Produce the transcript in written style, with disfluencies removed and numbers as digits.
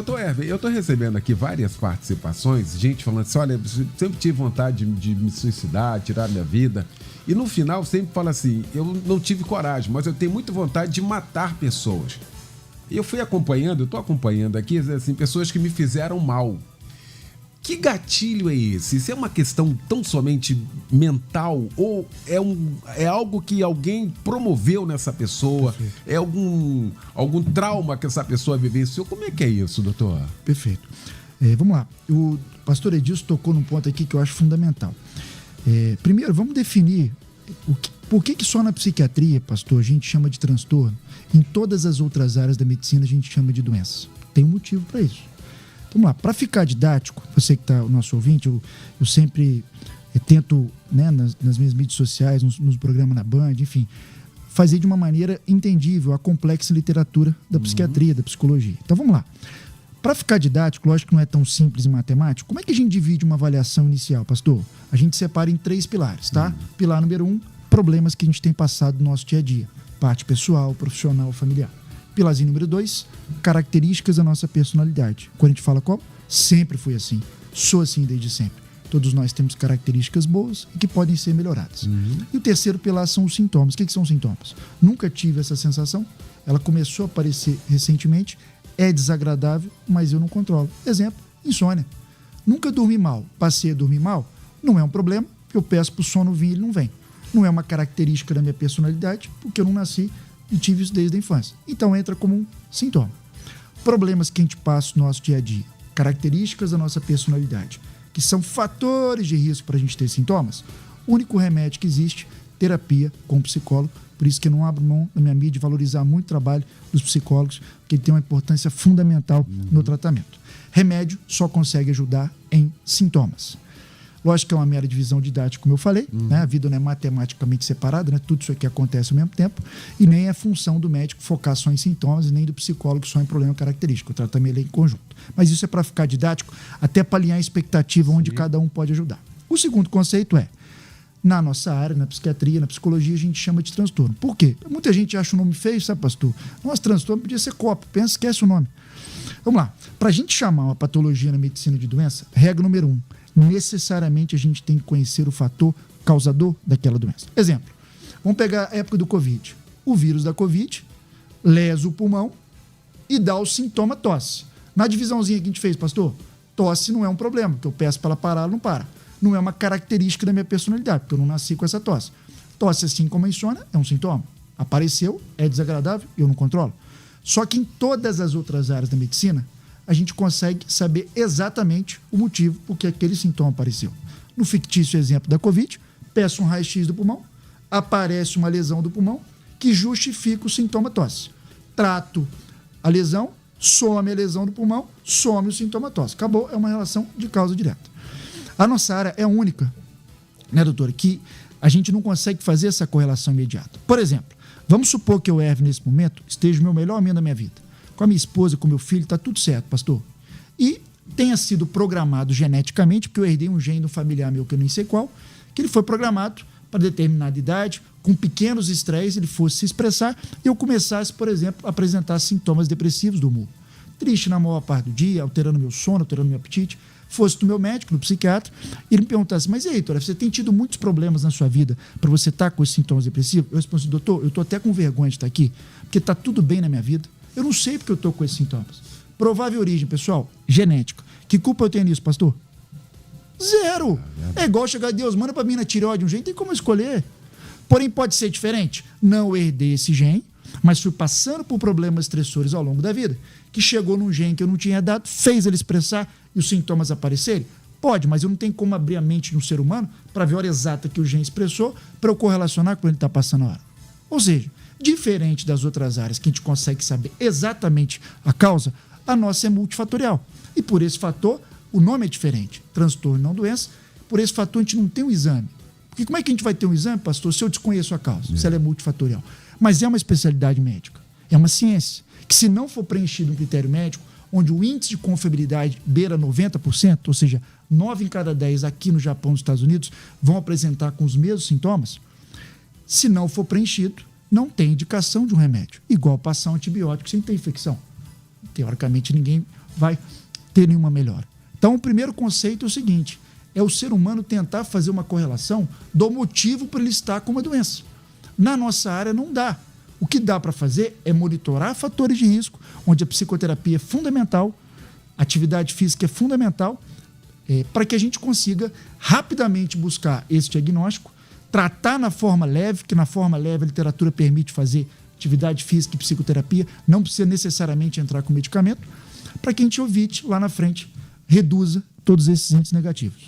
Doutor Hervé, eu estou recebendo aqui várias participações, gente falando assim, olha, sempre tive vontade de me suicidar, tirar minha vida. E no final sempre fala assim, eu não tive coragem, mas eu tenho muita vontade de matar pessoas. E eu fui acompanhando, eu estou acompanhando aqui, assim, pessoas que me fizeram mal. Que gatilho é esse? Isso é uma questão tão somente mental ou é algo que alguém promoveu nessa pessoa? Perfeito. É algum trauma que essa pessoa vivenciou? Como é que é isso, doutor? Perfeito. Vamos lá. O pastor Edilson tocou num ponto aqui que eu acho fundamental. Primeiro, vamos definir por que só na psiquiatria, pastor, a gente chama de transtorno. Em todas as outras áreas da medicina a gente chama de doença. Tem um motivo para isso. Vamos lá, para ficar didático, você que está o nosso ouvinte, eu sempre tento, né, nas minhas mídias sociais, nos programas na Band, enfim, fazer de uma maneira entendível a complexa literatura da psiquiatria, da psicologia. Então vamos lá. Para ficar didático, lógico que não é tão simples e matemático, como é que a gente divide uma avaliação inicial, pastor? A gente separa em 3 pilares, tá? Pilar número 1, problemas que a gente tem passado no nosso dia a dia. Parte pessoal, profissional, familiar. Pilarzinho número 2, características da nossa personalidade. Quando a gente fala como? Sempre fui assim. Sou assim desde sempre. Todos nós temos características boas e que podem ser melhoradas. E o terceiro pilar são os sintomas. O que são os sintomas? Nunca tive essa sensação. Ela começou a aparecer recentemente. É desagradável, mas eu não controlo. Exemplo, insônia. Nunca dormi mal. Passei a dormir mal. Não é um problema. Eu peço para o sono vir e ele não vem. Não é uma característica da minha personalidade, porque eu não nasci e tive isso desde a infância. Então entra como um sintoma. Problemas que a gente passa no nosso dia a dia, características da nossa personalidade, que são fatores de risco para a gente ter sintomas. O único remédio que existe, terapia com psicólogo. Por isso que eu não abro mão na minha mídia de valorizar muito o trabalho dos psicólogos, porque ele tem uma importância fundamental no tratamento. Remédio só consegue ajudar em sintomas. Lógico que é uma mera divisão didática, como eu falei, né? A vida não é matematicamente separada, né? Tudo isso aqui acontece ao mesmo tempo, e nem é função do médico focar só em sintomas e nem do psicólogo só em problema característico. O tratamento é em conjunto. Mas isso é para ficar didático, até para alinhar a expectativa onde cada um pode ajudar. O segundo conceito é, na nossa área, na psiquiatria, na psicologia, a gente chama de transtorno. Por quê? Muita gente acha o nome feio, sabe, pastor? Nossa, transtorno podia ser copo, pensa, esquece o nome. Vamos lá. Para a gente chamar uma patologia na medicina de doença, regra número 1, necessariamente a gente tem que conhecer o fator causador daquela doença. Exemplo, vamos pegar a época do Covid. O vírus da Covid lesa o pulmão e dá o sintoma tosse. Na divisãozinha que a gente fez, pastor, tosse não é um problema, porque eu peço para ela parar, ela não para. Não é uma característica da minha personalidade, porque eu não nasci com essa tosse. Tosse, assim como a insônia, é um sintoma. Apareceu, é desagradável, eu não controlo. Só que em todas as outras áreas da medicina, a gente consegue saber exatamente o motivo por que aquele sintoma apareceu. No fictício exemplo da Covid, peço um raio-x do pulmão, aparece uma lesão do pulmão que justifica o sintoma tosse. Trato a lesão, some a lesão do pulmão, some o sintoma tosse. Acabou, é uma relação de causa direta. A nossa área é única, né, doutora, que a gente não consegue fazer essa correlação imediata. Por exemplo, vamos supor que eu, Hervé, nesse momento, esteja o meu melhor momento da minha vida. Com a minha esposa, com o meu filho, está tudo certo, pastor. E tenha sido programado geneticamente, porque eu herdei um gene do familiar meu que eu nem sei qual, que ele foi programado para determinada idade, com pequenos estresses, ele fosse se expressar e eu começasse, por exemplo, a apresentar sintomas depressivos do humor. Triste na maior parte do dia, alterando meu sono, alterando meu apetite. Fosse do meu médico, do psiquiatra, e ele me perguntasse, mas e aí, doutora, você tem tido muitos problemas na sua vida para você estar com esses sintomas depressivos? Eu respondi, doutor, eu estou até com vergonha de estar aqui, porque está tudo bem na minha vida. Eu não sei porque eu estou com esses sintomas. Provável origem, pessoal, genética. Que culpa eu tenho nisso, pastor? Zero. É igual chegar a Deus, manda para mim na tireoide de um jeito, tem como escolher. Porém, pode ser diferente. Não herdei esse gene, mas fui passando por problemas estressores ao longo da vida, que chegou num gene que eu não tinha dado, fez ele expressar e os sintomas aparecerem? Pode, mas eu não tenho como abrir a mente de um ser humano para ver a hora exata que o gene expressou para eu correlacionar com ele está passando a hora. Ou seja, diferente das outras áreas que a gente consegue saber exatamente a causa, a nossa é multifatorial. E por esse fator, o nome é diferente. Transtorno, não doença. Por esse fator, a gente não tem um exame. Porque como é que a gente vai ter um exame, pastor, se eu desconheço a causa, se ela é multifatorial? Mas é uma especialidade médica. É uma ciência. Que se não for preenchido um critério médico, onde o índice de confiabilidade beira 90%, ou seja, 9 em cada 10 aqui no Japão e nos Estados Unidos vão apresentar com os mesmos sintomas, se não for preenchido, não tem indicação de um remédio. Igual passar um antibiótico sem ter infecção. Teoricamente, ninguém vai ter nenhuma melhora. Então, o primeiro conceito é o seguinte: é o ser humano tentar fazer uma correlação do motivo para ele estar com uma doença. Na nossa área não dá. O que dá para fazer é monitorar fatores de risco, onde a psicoterapia é fundamental, a atividade física é fundamental, para que a gente consiga rapidamente buscar esse diagnóstico, tratar na forma leve, que na forma leve a literatura permite fazer atividade física e psicoterapia, não precisa necessariamente entrar com medicamento, para que a gente evite lá na frente, reduza todos esses índices negativos.